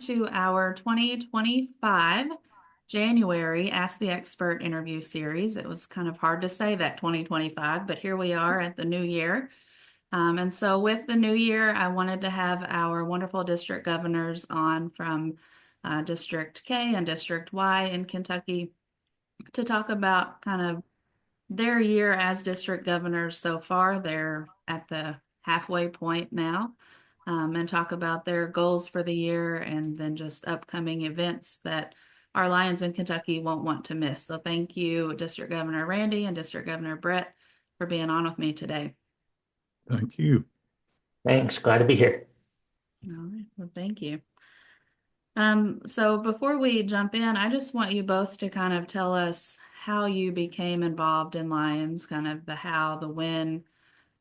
to our 2025 January Ask the Expert interview series. It was kind of hard to say that 2025, but here we are at the new year. And so with the new year, I wanted to have our wonderful district governors on from District K and District Y in Kentucky to talk about kind of their year as district governors so far. They're at the halfway point now, and talk about their goals for the year and then just upcoming events that our Lions in Kentucky won't want to miss. So thank you, District Governor Randy and District Governor Brett, for being on with me today. Thank you. Thanks. Glad to be here. All right, well, thank you. So before we jump in, I just want you both to kind of tell us how you became involved in Lions, kind of the how, the when,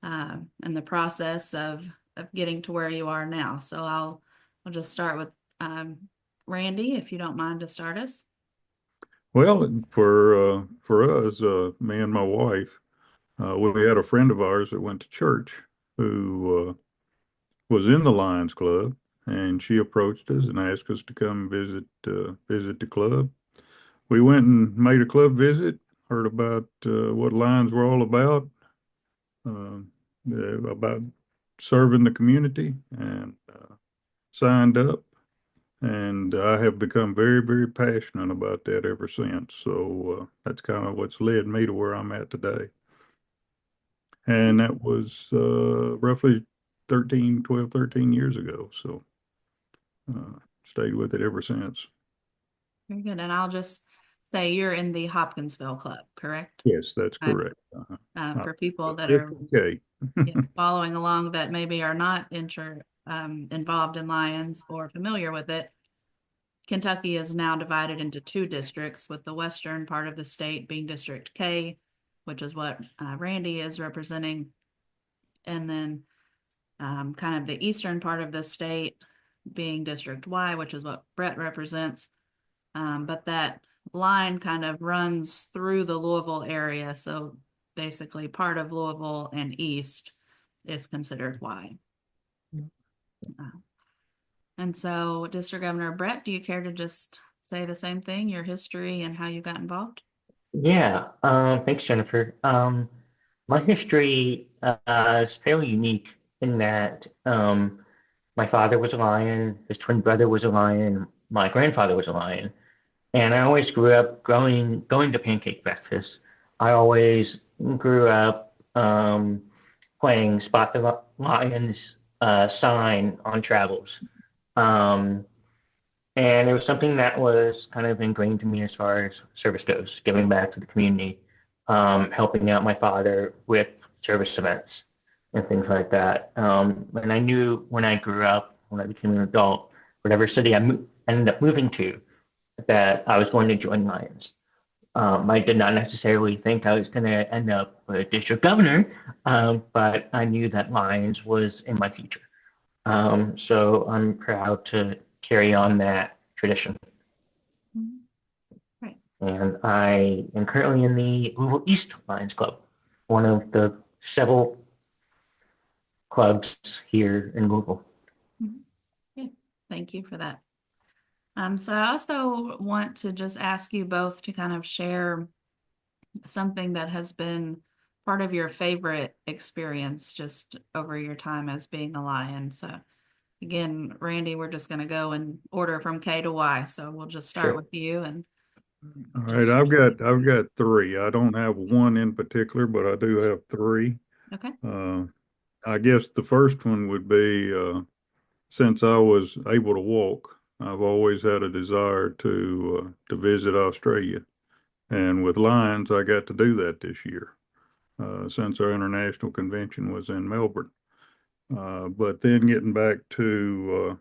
and the process of getting to where you are now. So I'll just start with Randy, if you don't mind to start us. Well, for us, me and my wife, we had a friend of ours that went to church who was in the Lions Club, and she approached us and asked us to come visit the club. We went and made a club visit, heard about what Lions were all uh, about serving the community, and signed up. And I have become very, very passionate about that ever since. So that's kind of what's led me to where I'm at today. And that was roughly 13 years ago. So stayed with it ever since. Very good. And I'll just say you're in the Hopkinsville Club, correct? Yes, that's correct. For people that are 50K. following along that maybe are not involved in Lions or familiar with it, Kentucky is now divided into two districts, with the western part of the state being District K, which is what Randy is representing, and then kind of the eastern part of the state being District Y, which is what Brett represents. But that line kind of runs through the Louisville area. So basically part of Louisville and east is considered Y. And so District Governor Brett, do you care to just say the same thing, your history and how you got involved? Yeah. Thanks, Jennifer. My history is fairly unique in that my father was a lion, his twin brother was a lion, my grandfather was a lion, and I always grew up going to pancake breakfast. I always grew up playing Spot the Lions sign on travels. Um, And it was something that was kind of ingrained to me as far as service goes, giving back to the community, helping out my father with service events and things like that. And I knew when I grew up, when I became an adult, whatever city ended up moving to, that I was going to join Lions. I did not necessarily think I was going to end up a district governor, but I knew that Lions was in my future. So I'm proud to carry on that tradition. Mhm. Right. And I am currently in the Louisville East Lions Club, one of the several clubs here in Louisville. Mhm. Yeah, thank you for that. So I also want to just ask you both to kind of share something that has been part of your favorite experience just over your time as being a lion. So again, Randy, we're just going to go in order from K to Y. So we'll just start Sure. with you and All right, just. I've got three. I don't have one in particular, but I do have three. Okay. Uh, I guess the first one would be since I was able to walk, I've always had a desire to visit Australia, and with Lions, I got to do that this year since our international convention was in Melbourne. But then getting back to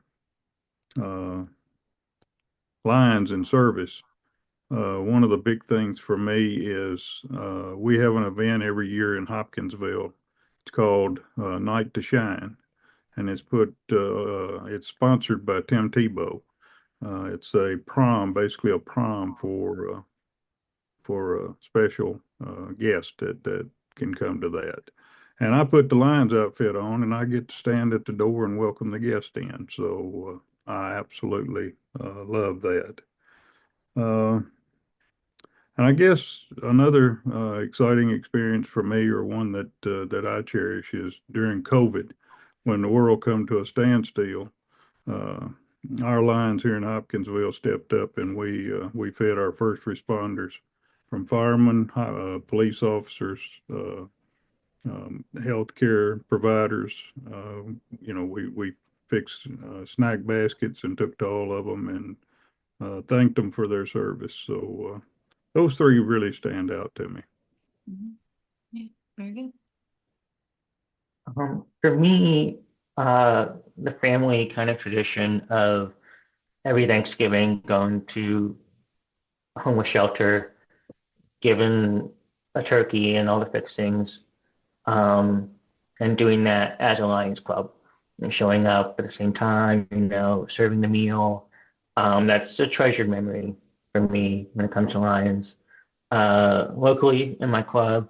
Lions in service, one of the big things for me is we have an event every year in Hopkinsville. It's called Night to Shine, and it's sponsored by Tim Tebow. It's a prom, basically a prom for a special guest that can come to that. And I put the Lions outfit on, and I get to stand at the door and welcome the guest in. So I absolutely love that. Uh, and I guess another exciting experience for me, or one that I cherish, is during COVID, when the world come to a standstill. Uh, our Lions here in Hopkinsville stepped up, and we fed our first responders, from firemen, police officers, healthcare providers. We fixed snack baskets and took to all of them and thanked them for their service. So those three really stand out to me. Mhm. Yeah, very good. For me, the family kind of tradition of every Thanksgiving going to a homeless shelter, given a turkey and all the fixings, um, and doing that as a Lions Club and showing up at the same time, serving the meal. That's a treasured memory for me when it comes to Lions. Locally in my club,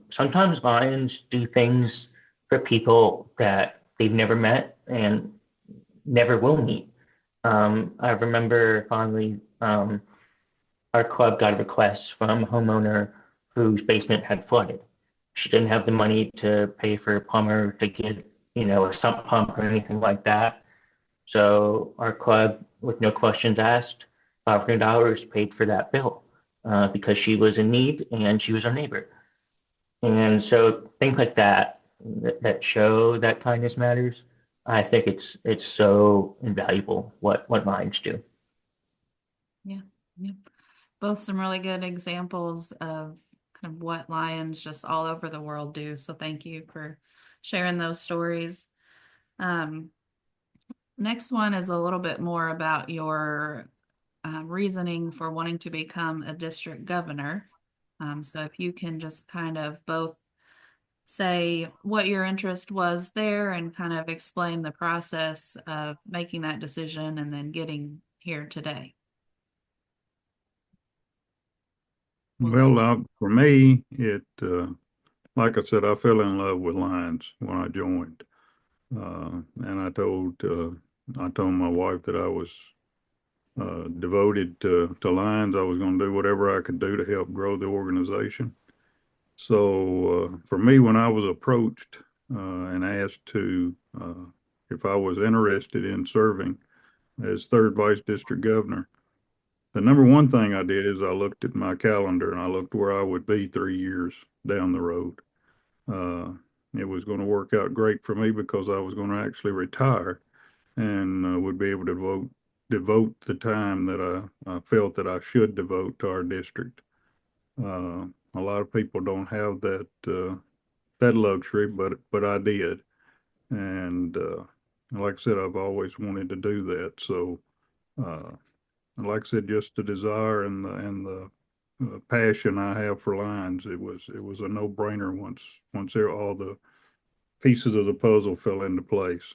sometimes Lions do things for people that they've never met and never will meet. I remember fondly, our club got a request from a homeowner whose basement had flooded. She didn't have the money to pay for a plumber to get, a sump pump or anything like that. So our club, with no questions asked, $500 paid for that bill because she was in need and she was our neighbor. And so things like that show that kindness matters. I think it's so invaluable what minds do. Yeah, yeah. Both some really good examples of kind of what Lions just all over the world do. So thank you for sharing those stories. Um, Next one is a little bit more about your reasoning for wanting to become a district governor. So if you can just kind of both say what your interest was there and kind of explain the process of making that decision and then getting here today. Well, for me, like I said, I fell in love with Lions when I joined, and I told my wife that I was devoted to Lions. I was going to do whatever I could do to help grow the organization. So for me, when I was approached and asked if I was interested in serving as third vice district governor, the number one thing I did is I looked at my calendar and I looked where I would be 3 years down the road. Uh, it was going to work out great for me because I was going to actually retire and would be able to devote the time that I felt that I should devote to our district. Uh, a lot of people don't have that luxury, but I did, and like I said, I've always wanted to do that. So, uh, like I said, just the desire and the passion I have for Lions, it was a no brainer once all the pieces of the puzzle fell into place.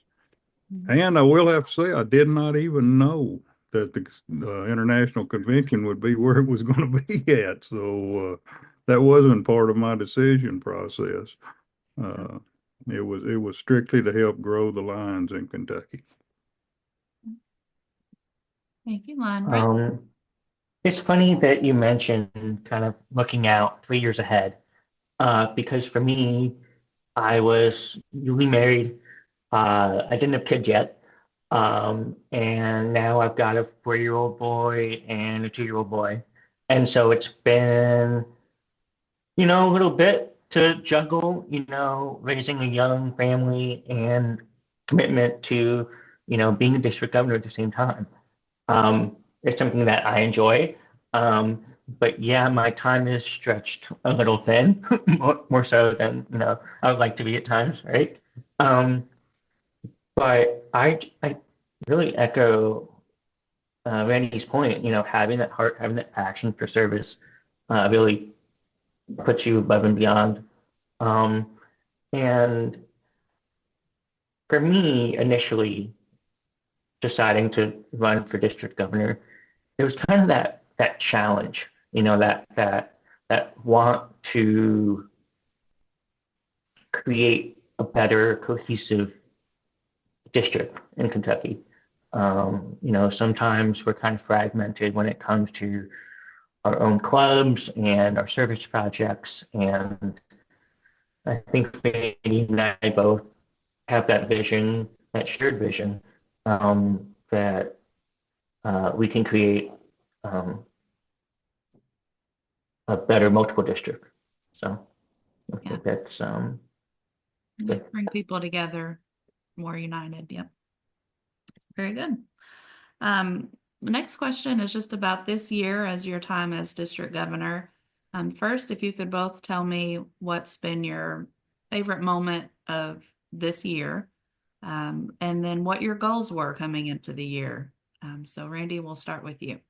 Mhm. And I will have to say, I did not even know that the international convention would be where it was going to be at. So that wasn't part of my decision process. Uh, it was strictly to help grow the Lions in Kentucky. Thank you, Line. Right. Um, it's funny that you mentioned kind of looking out 3 years ahead, because for me, I was newly married. I didn't have kids yet. And now I've got a 4-year-old boy and a 2-year-old boy. And so it's been, a little bit to juggle, raising a young family and commitment to, being a district governor at the same time. It's something that I enjoy. But yeah, my time is stretched a little thin, more so than, I would like to be at times, right? Um, but I really echo Randy's point, having that heart, having that passion for service really puts you above and beyond. Um, and for me, initially deciding to run for district governor, it was kind of that challenge, that want to create a better cohesive district in Kentucky. Sometimes we're kind of fragmented when it comes to our own clubs and our service projects. And I think Fanny and I both have that vision, that shared vision, that we can create um, a better multiple district. So I Yeah, think that's yeah. good. Bring people together more united. Yep. Very good. Um, the next question is just about this year as your time as district governor. First, if you could both tell me what's been your favorite moment of this year, and then what your goals were coming into the year. So Randy, we'll start with you.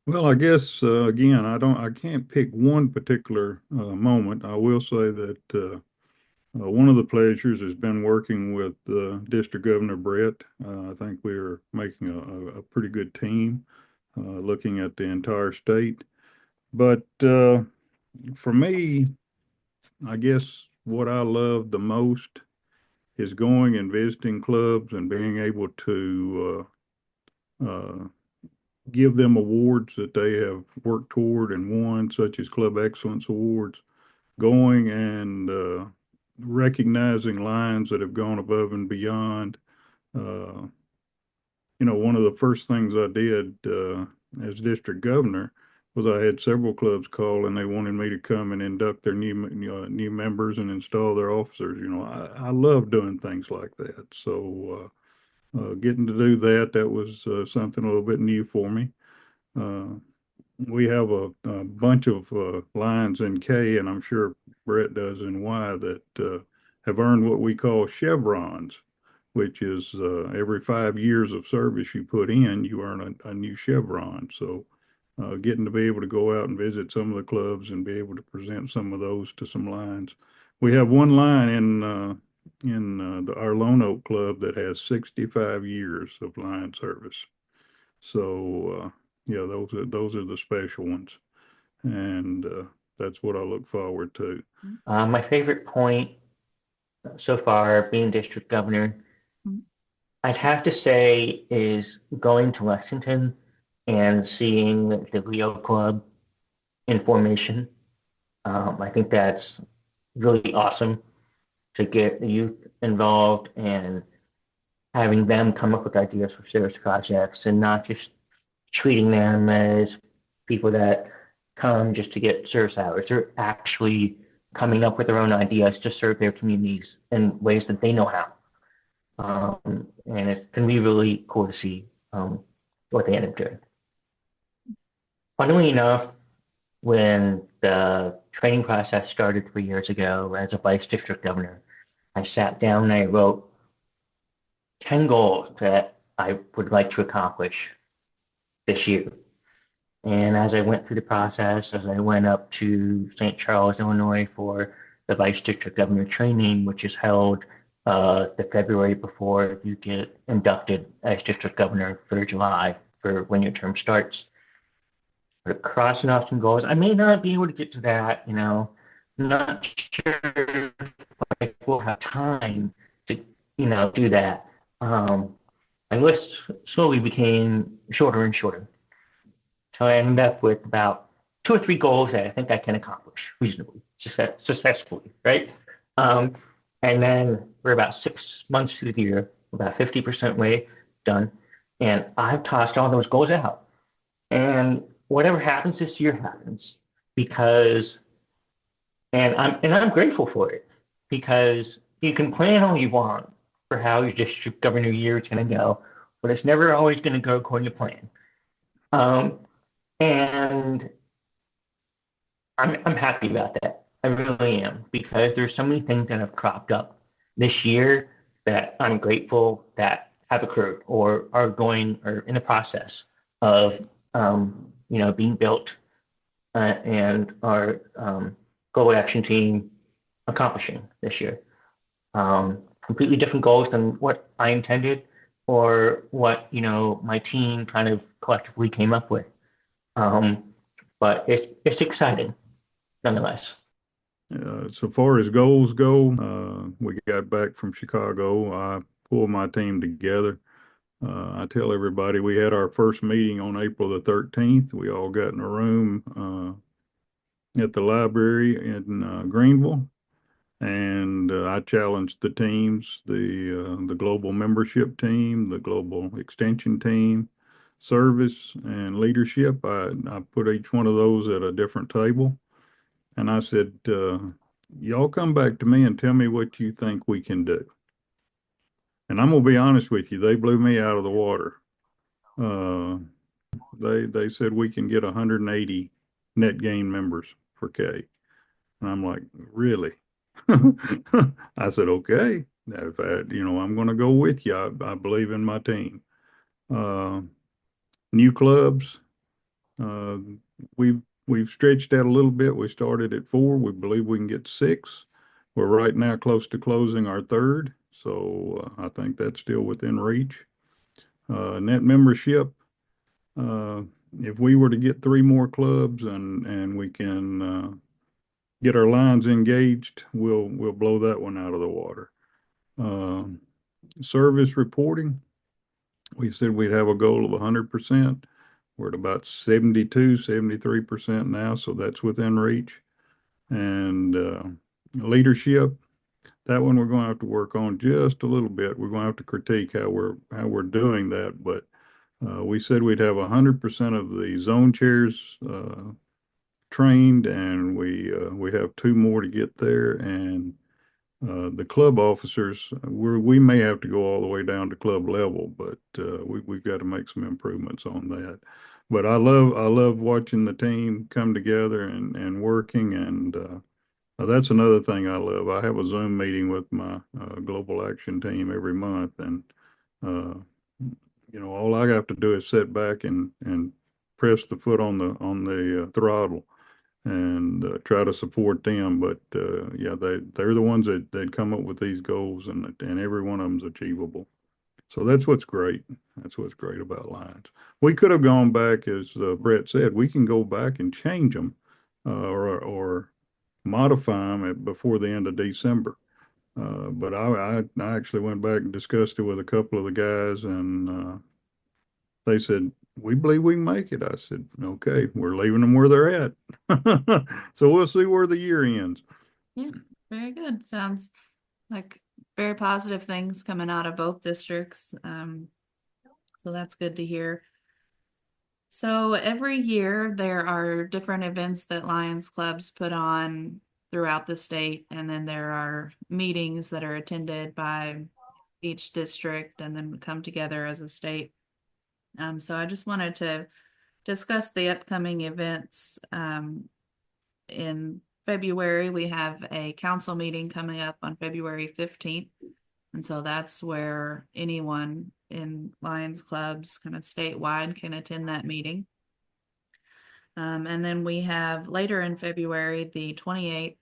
Well, I guess again, I can't pick one particular moment. I will say that one of the pleasures has been working with District Governor Brett. I think we're making a pretty good team, looking at the entire state. But for me, I guess what I love the most is going and visiting clubs and being able to give them awards that they have worked toward and won, such as Club Excellence Awards, going and recognizing lines that have gone above and beyond. Uh, One of the first things I did as district governor was I had several clubs call and they wanted me to come and induct their new members and install their officers. I love doing things like that. So getting to do that, that was something a little bit new for me. Uh, we have a bunch of lines in K, and I'm sure Brett does in Y, that have earned what we call chevrons, which is every 5 years of service you put in, you earn a new chevron. So getting to be able to go out and visit some of the clubs and be able to present some of those to some lines. We have one line in our Lone Oak Club that has 65 years of line service. So yeah, those are the special ones, and that's what I look forward to. My favorite point so far, being district governor, I'd have to say is going to Lexington and seeing the Rio Club in formation. I think that's really awesome to get the youth involved and having them come up with ideas for service projects and not just treating them as people that come just to get service hours. They're actually coming up with their own ideas to serve their communities in ways that they know how. And it can be really cool to see what they end up doing. Funnily enough, when the training process started 3 years ago as a vice district governor, I sat down and I wrote 10 goals that I would like to accomplish this year. And as I went through the process, as I went up to St. Charles, Illinois for the vice district governor training, which is held the February before you get inducted as district governor for July for when your term starts. But crossing off some goals, I may not be able to get to that, I'm not sure if I will have time to, do that. My list slowly became shorter and shorter. So I ended up with about 2 or 3 goals that I think I can accomplish reasonably, successfully, right? Um, and then we're about 6 months through the year, about 50% way done. And I've tossed all those goals out. And whatever happens this year happens because, and I'm grateful for it because you can plan all you want for how your district governor year is going to go, but it's never always going to go according to plan. Um, and I'm happy about that. I really am because there's so many things that have cropped up this year that I'm grateful that have occurred or are going or in the process of being built and our goal action team accomplishing this year. Completely different goals than what I intended or what my team kind of collectively came up with. Um, but it's exciting nonetheless. So far as goals go, we got back from Chicago. I pulled my team together. I tell everybody we had our first meeting on April the 13th. We all got in a room at the library in Greenville, and I challenged the teams, the global membership team, the global extension team, service, and leadership. I put each one of those at a different table, and I said, "Y'all come back to me and tell me what you think we can do." And I'm gonna be honest with you, they blew me out of the water. Uh, they said we can get 180 net gain members for K. And I'm like, really? I said, okay. If I'm going to go with you. I believe in my team. Uh, New clubs. Uh, we've stretched that a little bit. We started at 4. We believe we can get 6. We're right now close to closing our third, so I think that's still within reach. Net membership. Uh, if we were to get 3 more clubs and we can get our lines engaged, we'll blow that one out of the water. Uh, Service reporting, we said we'd have a goal of 100%. We're at about 72, 73% now, so that's within reach. And leadership, that one we're going to have to work on just a little bit. We're going to have to critique how we're doing that, but we said we'd have 100% of the zone chairs trained, and we have 2 more to get there. And the club officers, we may have to go all the way down to club level, but we've got to make some improvements on that. But I love watching the team come together and working, and that's another thing I love. I have a Zoom meeting with my global action team every month, and uh, all I have to do is sit back and press the foot on the throttle and try to support them. But yeah, they're the ones that come up with these goals, and every one of them's achievable. So that's what's great. That's what's great about Lions. We could have gone back, as Brett said, we can go back and change them or modify them before the end of December. But I actually went back and discussed it with a couple of the guys, and they said, we believe we can make it. I said, okay, we're leaving them where they're at. So we'll see where the year ends. Yeah, very good. Sounds like very positive things coming out of both districts. So that's good to hear. So every year there are different events that Lions clubs put on throughout the state, and then there are meetings that are attended by each district and then come together as a state. So I just wanted to discuss the upcoming events. In February, we have a council meeting coming up on February 15th. And so that's where anyone in Lions clubs kind of statewide can attend that meeting. And then we have later in February, the 28th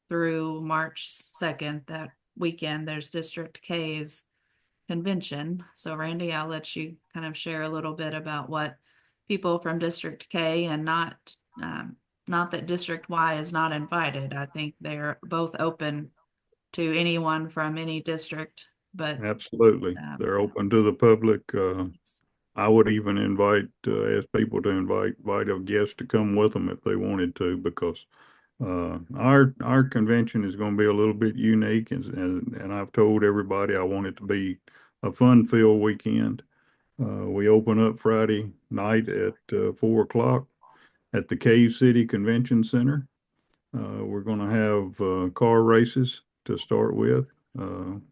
through March 2nd, that weekend, there's District K's convention. So Randy, I'll let you kind of share a little bit about what people from District K, and not that District Y is not invited. I think they're both open to anyone from any district, but Absolutely. um, They're open to the public. I would even ask people to invite a guest to come with them if they wanted to, because our convention is going to be a little bit unique, and I've told everybody I want it to be a fun-filled weekend. We open up Friday night at 4 o'clock at the Cave City Convention Center. We're going to have car races to start with.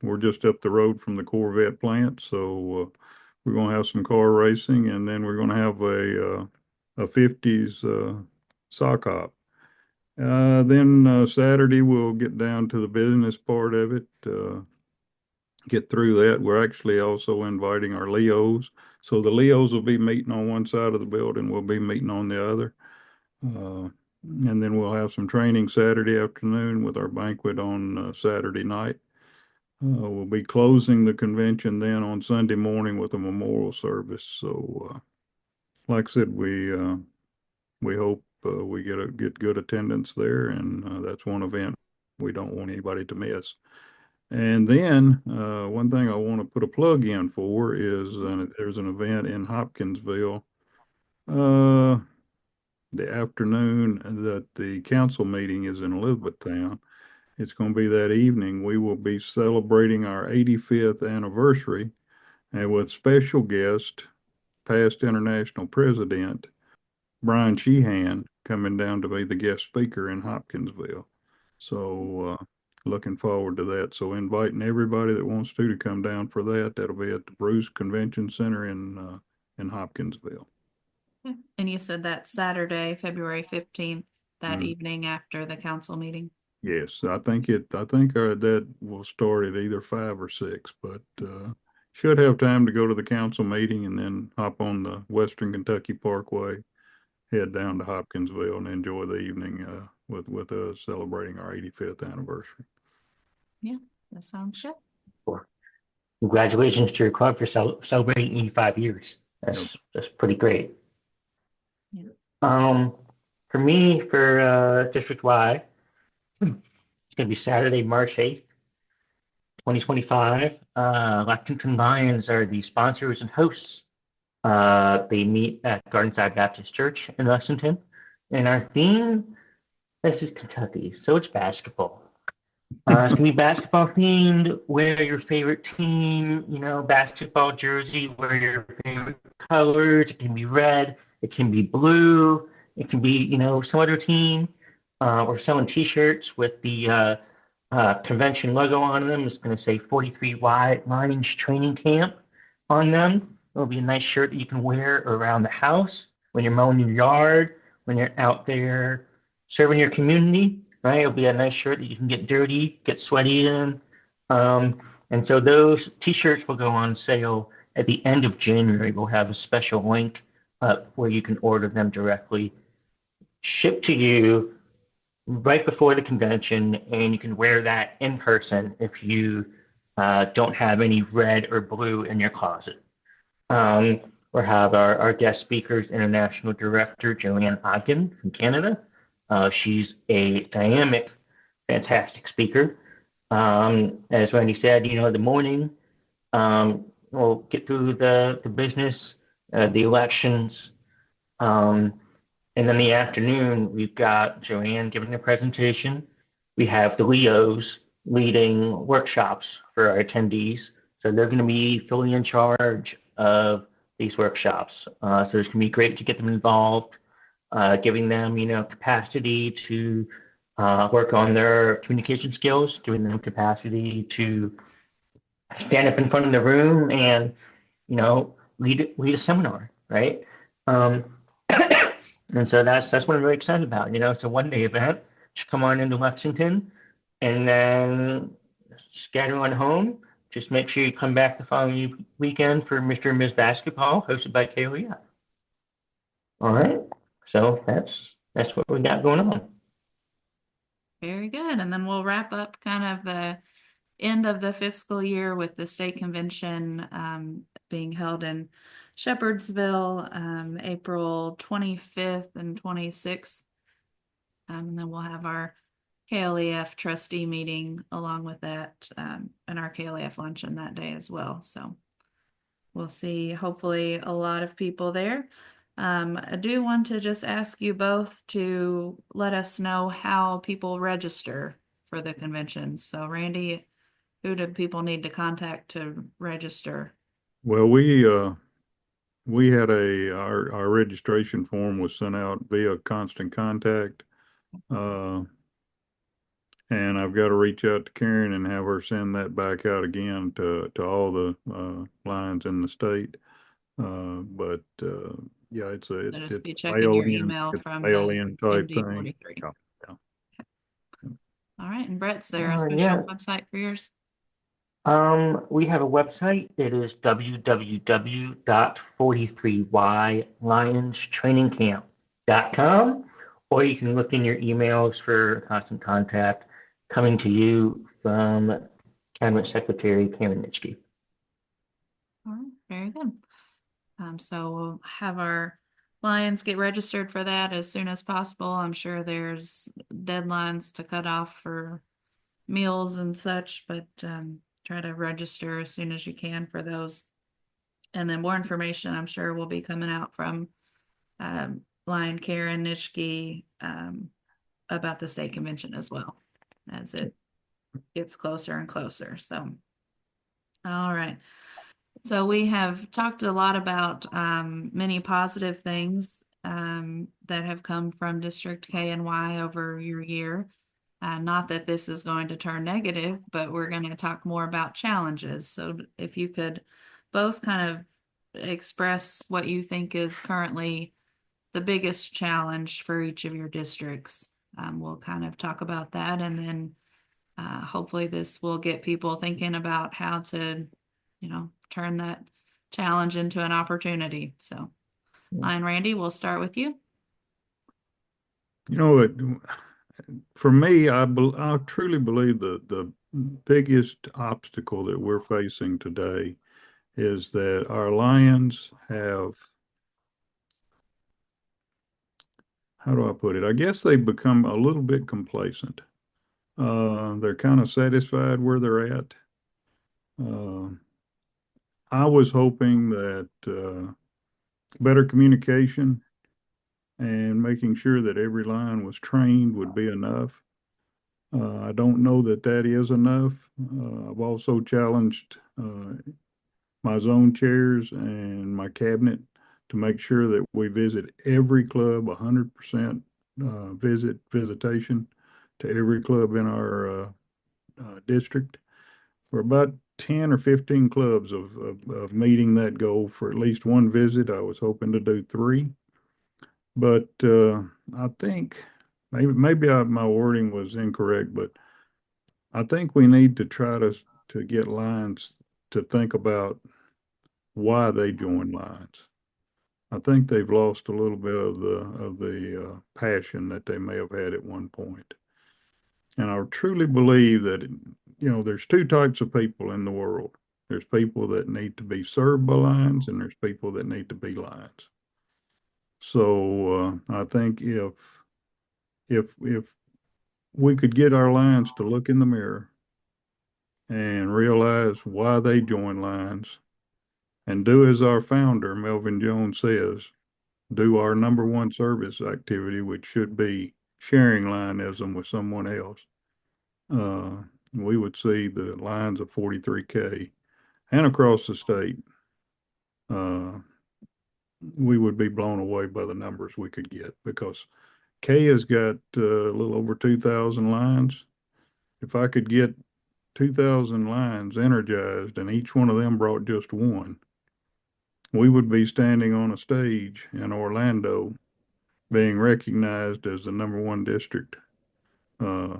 We're just up the road from the Corvette plant, so we're going to have some car racing, and then we're going to have a 50s sock hop. Then Saturday we'll get down to the business part of it, get through that. We're actually also inviting our Leos. So the Leos will be meeting on one side of the building, we'll be meeting on the other. And then we'll have some training Saturday afternoon with our banquet on Saturday night. We'll be closing the convention then on Sunday morning with a memorial service. So, like I said, we hope we get good attendance there, and that's one event we don't want anybody to miss. And then one thing I want to put a plug in for is there's an event in Hopkinsville uh, the afternoon that the council meeting is in Elizabethtown. It's going to be that evening. We will be celebrating our 85th anniversary and with special guest, past international president Brian Sheehan coming down to be the guest speaker in Hopkinsville. So looking forward to that. So inviting everybody that wants to come down for that. That'll be at the Bruce Convention Center in Hopkinsville. Okay. And you said that Saturday, February 15th, that Mm. evening after the council meeting. Yes, I think that will start at either 5 or 6, but should have time to go to the council meeting and then hop on the Western Kentucky Parkway, head down to Hopkinsville and enjoy the evening with us celebrating our 85th anniversary. Yeah, that sounds good. Well, congratulations to your club for celebrating 85 years. Yep. That's pretty great. Yeah. Um, for me, for District Y, it's gonna be Saturday, March 8th, 2025. Lexington Lions are the sponsors and hosts. They meet at Gardenside Baptist Church in Lexington, and our theme, this is Kentucky, so it's basketball. It's gonna be basketball themed. Wear your favorite team, basketball jersey. Wear your favorite colors. It can be red. It can be blue. It can be, some other team. We're selling T-shirts with the convention logo on them. It's going to say 43Y Lions Training Camp on them. It'll be a nice shirt that you can wear around the house when you're mowing your yard, when you're out there serving your community, right? It'll be a nice shirt that you can get dirty, get sweaty in. And so those T-shirts will go on sale at the end of January. We'll have a special link up where you can order them directly, shipped to you right before the convention, and you can wear that in person if you don't have any red or blue in your closet. We'll have our guest speakers, International Director Joanne Ogden from Canada. She's a dynamic, fantastic speaker. As Randy said, the morning, we'll get through the business, the elections, um, and then the afternoon, we've got Joanne giving a presentation. We have the Leos leading workshops for our attendees. So they're going to be fully in charge of these workshops. So it's going to be great to get them involved, giving them, capacity to work on their communication skills, giving them capacity to stand up in front of the room and, lead a seminar, right? Um, And so that's what I'm really excited about. It's a one-day event. Just come on into Lexington and then scatter on home. Just make sure you come back the following weekend for Mr. and Ms. Basketball, hosted by KOEF. All right. So that's what we got going on. Very good. And then we'll wrap up kind of the end of the fiscal year with the state convention being held in Shepherdsville, April 25th and 26th. And then we'll have our KLEF trustee meeting along with that, and our KLEF luncheon that day as well. So we'll see hopefully a lot of people there. I do want to just ask you both to let us know how people register for the conventions. So Randy, who do people need to contact to register? Well, we had our registration form was sent out via Constant Contact. And I've got to reach out to Karen and have her send that back out again to all the lines in the state. But yeah, So just it's be checking mail your in, email it's from mail the in type thing. MD43. Yeah, yeah. All right. And Brett's there, a special Yeah. website for yours? We have a website. It is www.43ylionstrainingcamp.com, or you can look in your emails for constant contact coming to you from Cabinet Secretary Karen Nitschke. All right. Very good. So we'll have our Lions get registered for that as soon as possible. I'm sure there's deadlines to cut off for meals and such, but try to register as soon as you can for those. And then more information, I'm sure, will be coming out from Lion Karen Nishki about the state convention as well as it gets closer and closer. So, all right. So we have talked a lot about many positive things that have come from District K and Y over your year. Not that this is going to turn negative, but we're going to talk more about challenges. So if you could both kind of express what you think is currently the biggest challenge for each of your districts. We'll kind of talk about that, and then hopefully this will get people thinking about how to, turn that challenge into an opportunity. So, Lion Randy, we'll start with you. You know, for me, I truly believe the biggest obstacle that we're facing today is that our Lions have, how do I put it? I guess they've become a little bit complacent. They're kind of satisfied where they're at. Uh, I was hoping that better communication and making sure that every line was trained would be enough. I don't know that that is enough. I've also challenged my zone chairs and my cabinet to make sure that we visit every club 100% visitation to every club in our district. We're about 10 or 15 clubs of meeting that goal for at least one visit. I was hoping to do three, but I think my wording was incorrect, but I think we need to try to get lines to think about why they join lines. I think they've lost a little bit of the passion that they may have had at one point. And I truly believe that, there's two types of people in the world. There's people that need to be served by lions, and there's people that need to be lions. So I think if we could get our lions to look in the mirror and realize why they join lions and do as our founder, Melvin Jones, says, do our number one service activity, which should be sharing lionism with someone else. We would see the lines of 43K and across the state. We would be blown away by the numbers we could get because K has got a little over 2,000 lines. If I could get 2,000 lines energized and each one of them brought just one, we would be standing on a stage in Orlando being recognized as the number one district uh,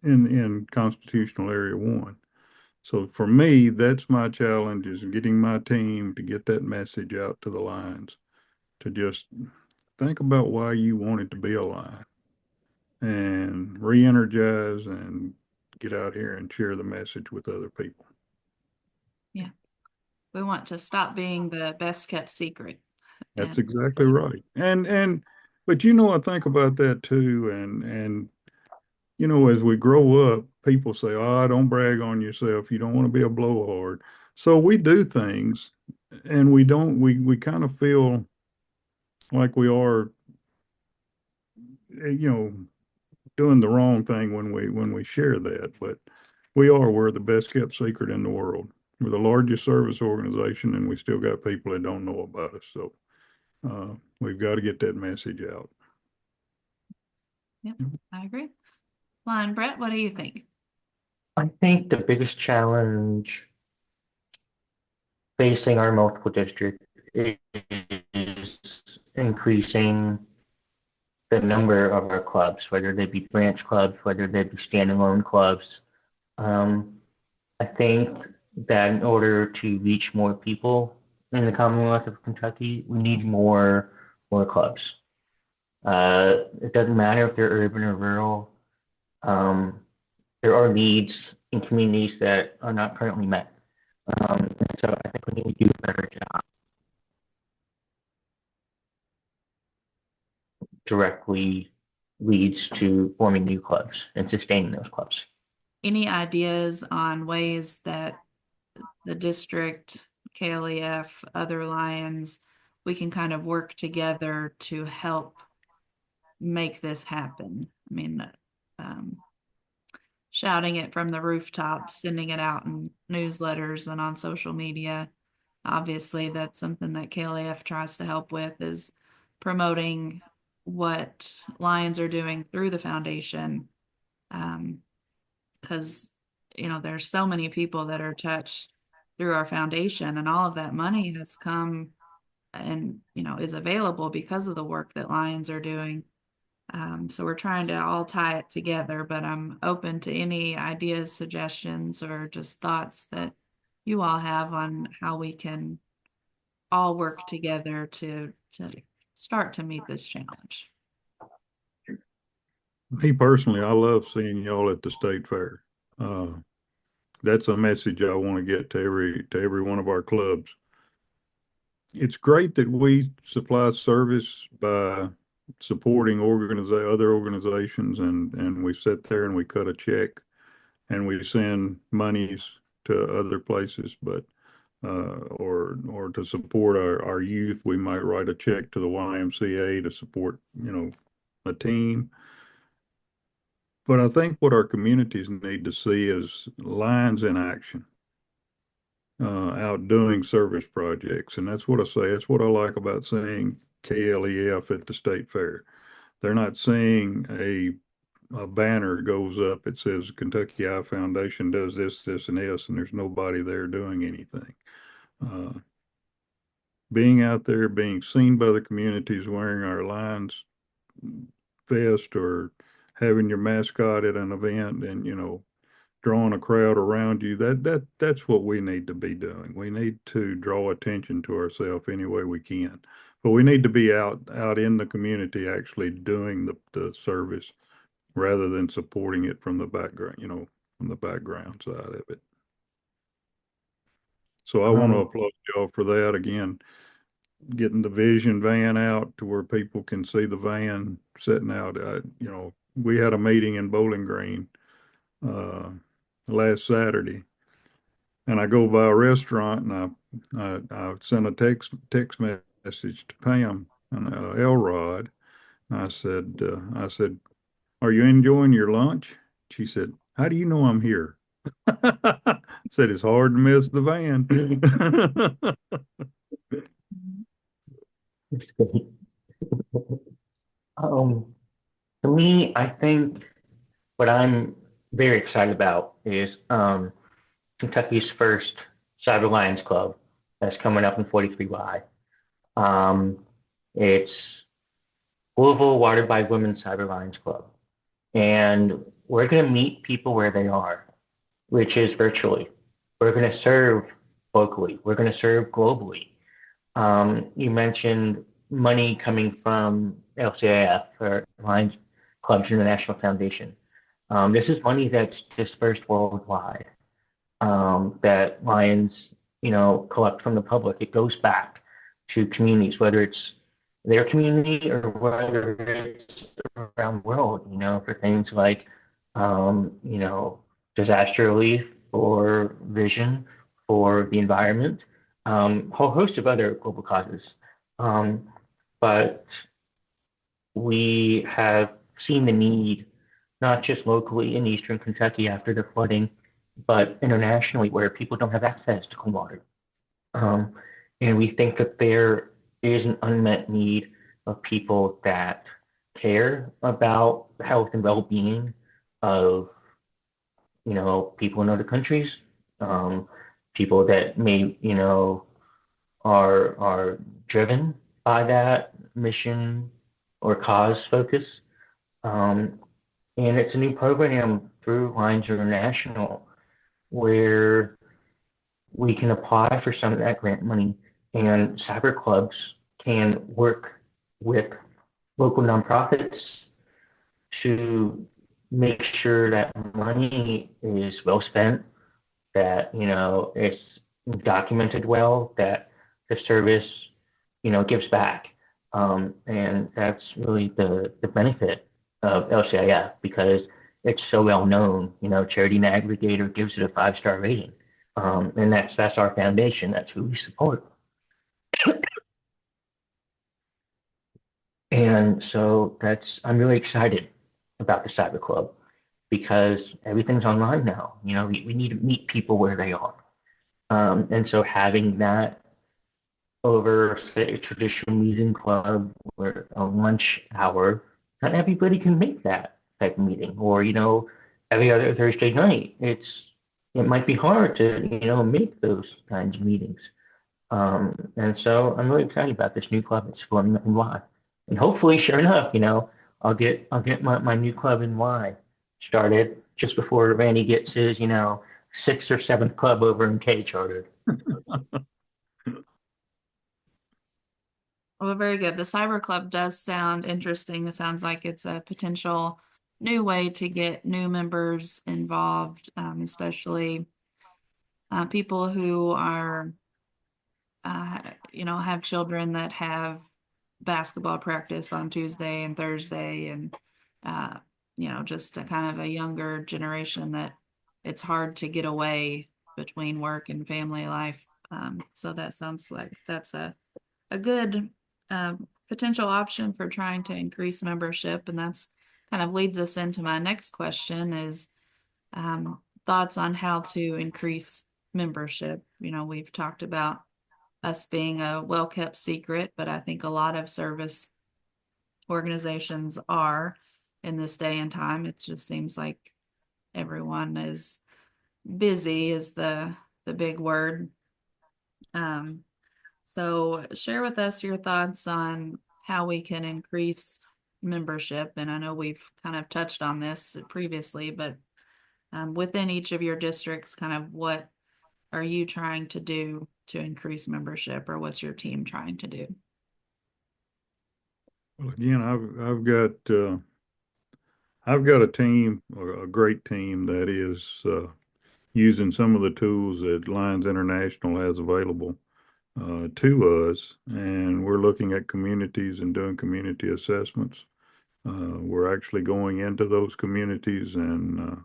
in constitutional area one. So for me, that's my challenge is getting my team to get that message out to the Lions to just think about why you wanted to be a Lion and re-energize and get out here and share the message with other people. Yeah. We want to stop being the best kept secret. That's And exactly right. But I think about that too. And as we grow up, people say, "Oh, don't brag on yourself. You don't want to be a blowhard." So we do things, and we don't. We kind of feel like we are, you know, doing the wrong thing when we share that. But we're the best kept secret in the world. We're the largest service organization, and we still got people that don't know about us. So we've got to get that message out. yep, I agree. Lion Brett, what do you think? I think the biggest challenge facing our multiple district is increasing the number of our clubs, whether they be branch clubs, whether they be standalone clubs. Um, I think that in order to reach more people in the Commonwealth of Kentucky, we need more clubs. It doesn't matter if they're urban or rural. Um, there are needs in communities that are not currently met. So I think we need to do a better job directly leads to forming new clubs and sustaining those clubs. Any ideas on ways that the district, KLEF, other Lions, we can kind of work together to help make this happen? I mean, um, shouting it from the rooftops, sending it out in newsletters and on social media. Obviously, that's something that KLAF tries to help with, is promoting what Lions are doing through the foundation. Because, there's so many people that are touched through our foundation, and all of that money has come and, is available because of the work that Lions are doing. So we're trying to all tie it together, but I'm open to any ideas, suggestions, or just thoughts that you all have on how we can all work together to start to meet this challenge. Me personally, I love seeing y'all at the state fair. Uh, that's a message I want to get to every one of our clubs. It's great that we supply service by supporting other organizations, and we sit there and we cut a check and we send monies to other places, but or to support our youth, we might write a check to the YMCA to support, a team. But I think what our communities need to see is lines in action, out doing service projects. And that's what I say. That's what I like about seeing KLEF at the state fair. They're not seeing a banner goes up. It says Kentucky Eye Foundation does this, this, and this, and there's nobody there doing anything. Uh, Being out there, being seen by the communities, wearing our Lions vest or having your mascot at an event, and drawing a crowd around you, that's what we need to be doing. We need to draw attention to ourselves any way we can, but we need to be out in the community actually doing the service rather than supporting it from the background, from the background side of it. So I want to Um, applaud y'all for that again, getting the vision van out to where people can see the van sitting out. We had a meeting in Bowling Green uh, last Saturday, and I go by a restaurant, and I sent a text message to Pam and Elrod. I said, "Are you enjoying your lunch?" She said, "How do you know I'm here?" I said, "It's hard to miss the van." um, for me, I think what I'm very excited about is Kentucky's first Cyber Lions Club that's coming up in 43Y. Um, it's Louisville Watered by Women Cyber Lions Club. And we're going to meet people where they are, which is virtually. We're going to serve locally. We're going to serve globally. You mentioned money coming from LCIF, or Lions Clubs International Foundation. This is money that's dispersed worldwide, that Lions, collect from the public. It goes back to communities, whether it's their community or whether it's around the world, for things like, disaster relief or vision for the environment, a whole host of other global causes. Um, but we have seen the need, not just locally in Eastern Kentucky after the flooding, but internationally where people don't have access to clean water. Um, and we think that there is an unmet need of people that care about the health and well-being of, people in other countries, um, people that may, are driven by that mission or cause focus. Um, and it's a new program through Lines International where we can apply for some of that grant money, and cyber clubs can work with local nonprofits to make sure that money is well spent, that it's documented well, that the service gives back, and that's really the benefit of LCIF because it's so well known. You know, Charity and Aggregator gives it a 5-star rating, and that's our foundation. That's who we support. And so that's I'm really excited about the Cyber Club because everything's online now. You know, we need to meet people where they are. And so having that over, say, a traditional meeting club where a lunch hour, not everybody can make that type of meeting. Or, you know, every other Thursday night, it might be hard to, you know, make those kinds of meetings. And so I'm really excited about this new club at School and Y. And hopefully, sure enough, you know, I'll get my new club in Y started just before Randy gets his, you know, sixth or seventh club over in K chartered. Well, very good. The Cyber Club does sound interesting. It sounds like it's a potential new way to get new members involved, especially people who are, have children that have basketball practice on Tuesday and Thursday, and uh, just a kind of a younger generation that it's hard to get away between work and family life. So that sounds like that's a good potential option for trying to increase membership. And that's kind of leads us into my next question is thoughts on how to increase membership. We've talked about us being a well-kept secret, but I think a lot of service organizations are in this day and time. It just seems like everyone is busy is the big word. Um, So share with us your thoughts on how we can increase membership. And I know we've kind of touched on this previously, but within each of your districts, kind of what are you trying to do to increase membership, or what's your team trying to do? Well, again, I've got a team, a great team that is using some of the tools that Lions International has available to us, and we're looking at communities and doing community assessments. We're actually going into those communities and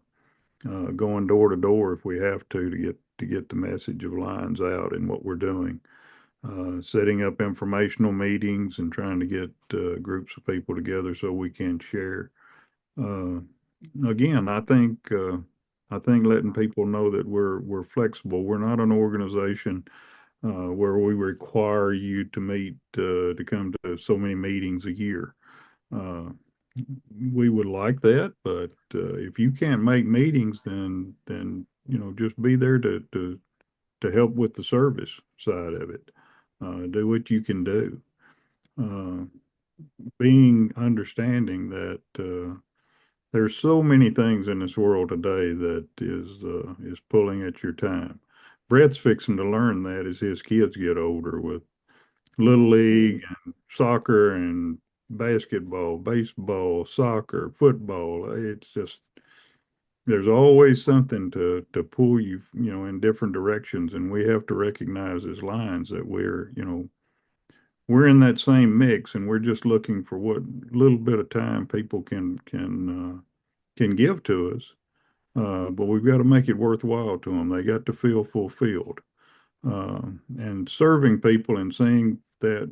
going door to door if we have to get the message of Lions out and what we're doing. Setting up informational meetings and trying to get groups of people together so we can share. Uh, Again, I think letting people know that we're flexible. We're not an organization where we require you to meet to come to so many meetings a year. Uh, we would like that, but if you can't make meetings, then just be there to help with the service side of it. Do what you can do. Uh, Being understanding that there's so many things in this world today that is pulling at your time. Brett's fixing to learn that as his kids get older with little league and soccer and basketball, baseball, soccer, football. It's just there's always something to pull you, in different directions, and we have to recognize as Lions that we're in that same mix, and we're just looking for what little bit of time people can give to us. But we've got to make it worthwhile to them. They got to feel fulfilled. And serving people and seeing that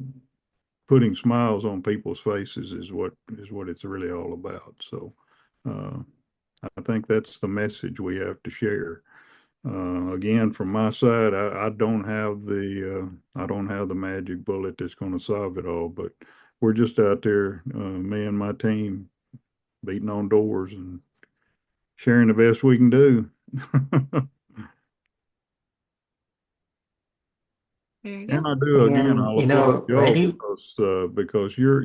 putting smiles on people's faces is what it's really all about. So uh, I think that's the message we have to share. Again, from my side, I don't have the magic bullet that's going to solve it all, but we're just out there, me and my team, beating on doors and sharing the best we can do. There you And go. I do again. And, I'll you applaud know, y'all Randy, because your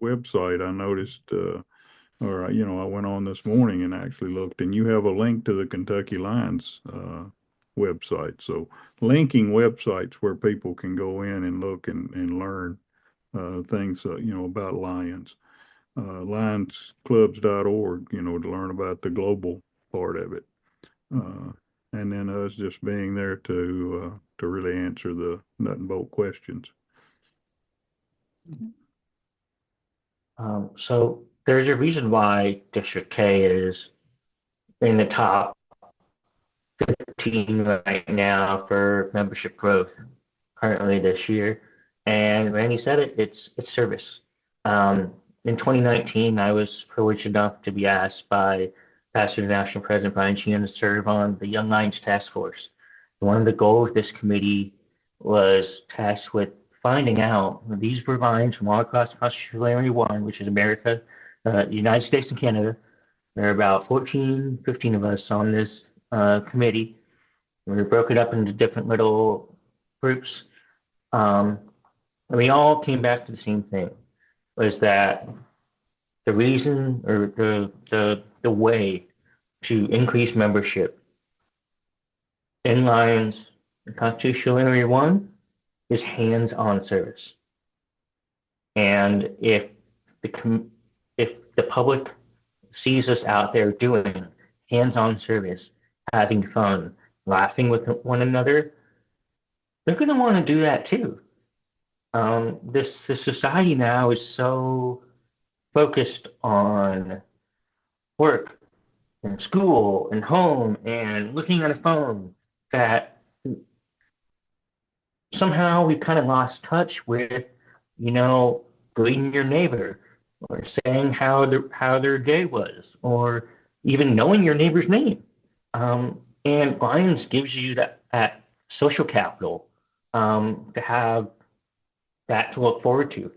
website I noticed, or I went on this morning and actually looked, and you have a link to the Kentucky Lions website. So linking websites where people can go in and look and learn things about Lions, lionsclubs.org, to learn about the global part of it. Uh, and then us just being there to really answer the nut and bolt questions. so there's a reason why District K is in the top team right now for membership growth currently this year. And Randy said it, it's service. In 2019, I was privileged enough to be asked by Pastor National President Brian Sheehan to serve on the Young Lions Task Force. One of the goals of this committee was tasked with finding out these were lions from all across Australia, one, which is America, the United States, and Canada. There are about 14, 15 of us on this committee. We broke it up into different little groups. Um, and we all came back to the same thing, was that the reason or the way to increase membership in Lions in Constitutional Area 1 is hands-on service. And if the public sees us out there doing hands-on service, having fun, laughing with one another, they're going to want to do that too. This society now is so focused on work and school and home and looking at a phone that somehow we kind of lost touch with, greeting your neighbor or saying how their day was or even knowing your neighbor's name. And Lions gives you that social capital to have that to look forward to.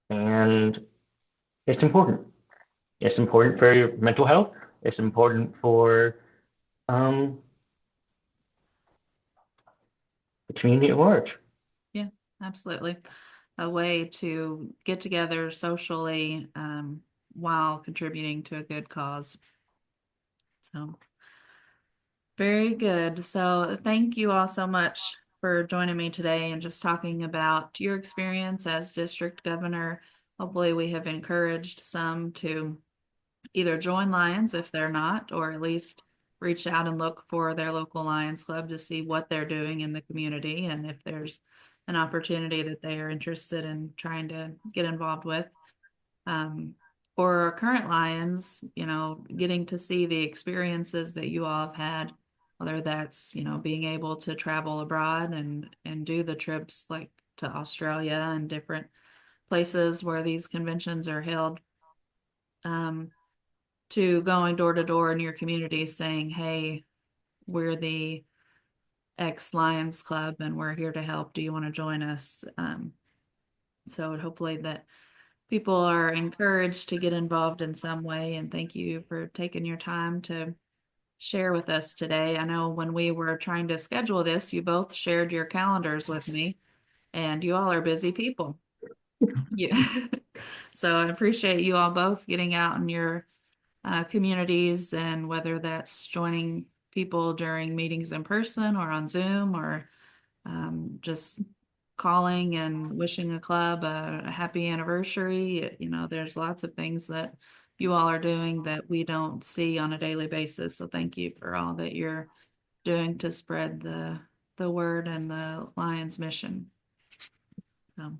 And it's important. It's important for your mental health. It's important for um, the community at large. Yeah, absolutely. A way to get together socially while contributing to a good cause. So very good. So thank you all so much for joining me today and just talking about your experience as district governor. Hopefully, we have encouraged some to either join Lions if they're not, or at least reach out and look for their local Lions Club to see what they're doing in the community and if there's an opportunity that they are interested in trying to get involved with. For our current Lions, getting to see the experiences that you all have had, whether that's, being able to travel abroad and do the trips like to Australia and different places where these conventions are held. To going door to door in your community saying, hey, we're the X Lions Club and we're here to help. Do you want to join us? So hopefully that people are encouraged to get involved in some way. And thank you for taking your time to share with us today. I know when we were trying to schedule this, you both shared your calendars with me, and you all are busy people. Yeah. So I appreciate you all both getting out in your communities, and whether that's joining people during meetings in person or on Zoom, or just calling and wishing a club a happy anniversary. There's lots of things that you all are doing that we don't see on a daily basis. So thank you for all that you're doing to spread the word and the Lions mission. So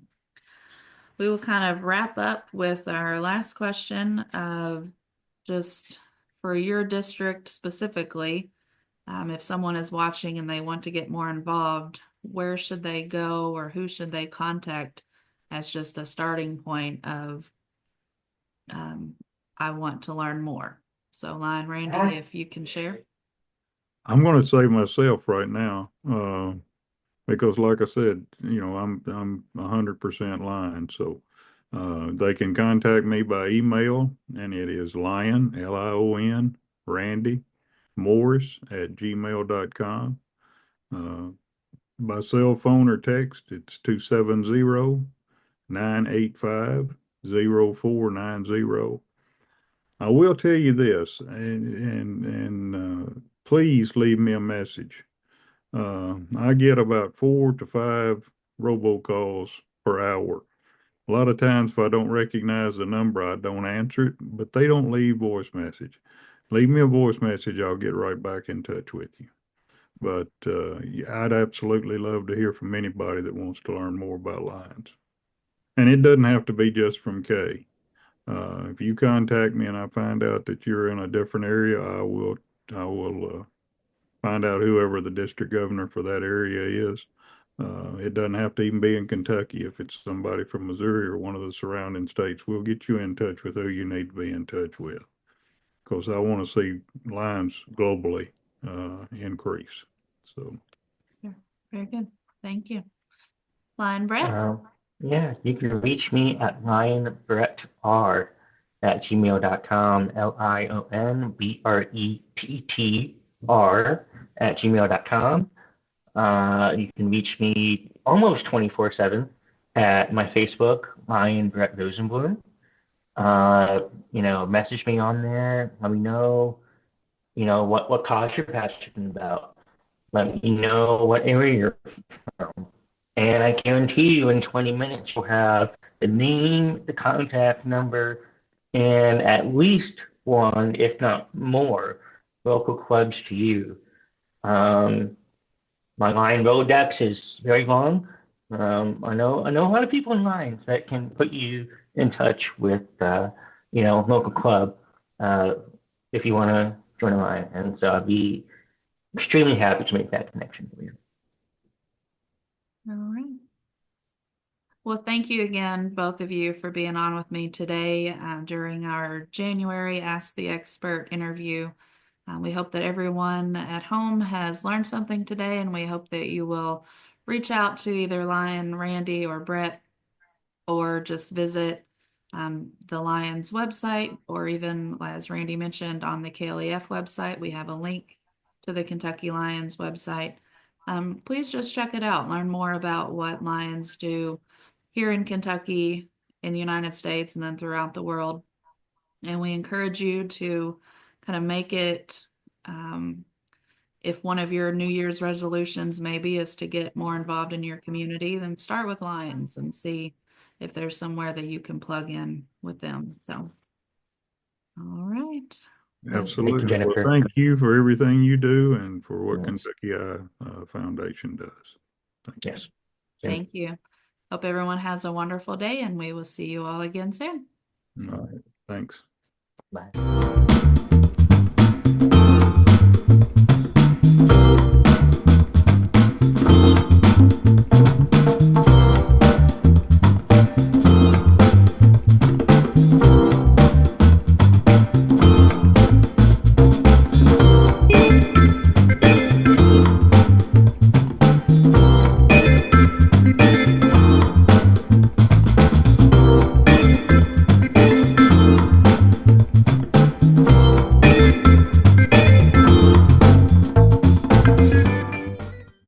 we will kind of wrap up with our last question of just for your district specifically. If someone is watching and they want to get more involved, where should they go or who should they contact as just a starting point of, um, I want to learn more? So, Lion Randy, if you can share. I'm going to say myself right now, because like I said, I'm 100% lying. So they can contact me by email, and it is Lion, Randy Morris at gmail.com. By cell phone or text, it's 270-985-0490. I will tell you this, and please leave me a message. I get about 4 to 5 robocalls per hour. A lot of times, if I don't recognize the number, I don't answer it, but they don't leave voice message. Leave me a voice message, I'll get right back in touch with you. But yeah, I'd absolutely love to hear from anybody that wants to learn more about lions. And it doesn't have to be just from Kay. If you contact me and I find out that you're in a different area, I will find out whoever the district governor for that area is. It doesn't have to even be in Kentucky. If it's somebody from Missouri or one of the surrounding states, we'll get you in touch with who you need to be in touch with. Because I want to see lions globally increase. So, Sure. Very good. Thank you. Lion Brett. Yeah, you can reach me at lionbrettr@gmail.com, LionBrettr@gmail.com. You can reach me almost 24/7 at my Facebook, Lion Brett Rosenblum. Message me on there. Let me know, what cause you're passionate about. Let me know what area you're from. And I guarantee you in 20 minutes you'll have the name, the contact number, and at least one, if not more, local clubs to you. Um, my line Rolodex is very long. I know a lot of people in lines that can put you in touch with local club uh, if you want to join a line, and so I'd be extremely happy to make that connection for you. All right. Well, thank you again, both of you, for being on with me today during our January Ask the Expert interview. We hope that everyone at home has learned something today, and we hope that you will reach out to either Lion, Randy, or Brett, or just visit the Lions website, or even, as Randy mentioned, on the KLEF website, we have a link to the Kentucky Lions website. Please just check it out, learn more about what Lions do here in Kentucky, in the United States, and then throughout the world. And we encourage you to kind of make it, if one of your New Year's resolutions maybe is to get more involved in your community, then start with Lions and see if there's somewhere that you can plug in with them. So, all right. Well, Thank you, absolutely. Well, Jennifer. thank you for everything you do and for what Yes. Kentucky Eye Foundation does. Thank you. Yes. thank you. Hope everyone has a wonderful day, and we will see you all again soon. All right. Thanks. Bye.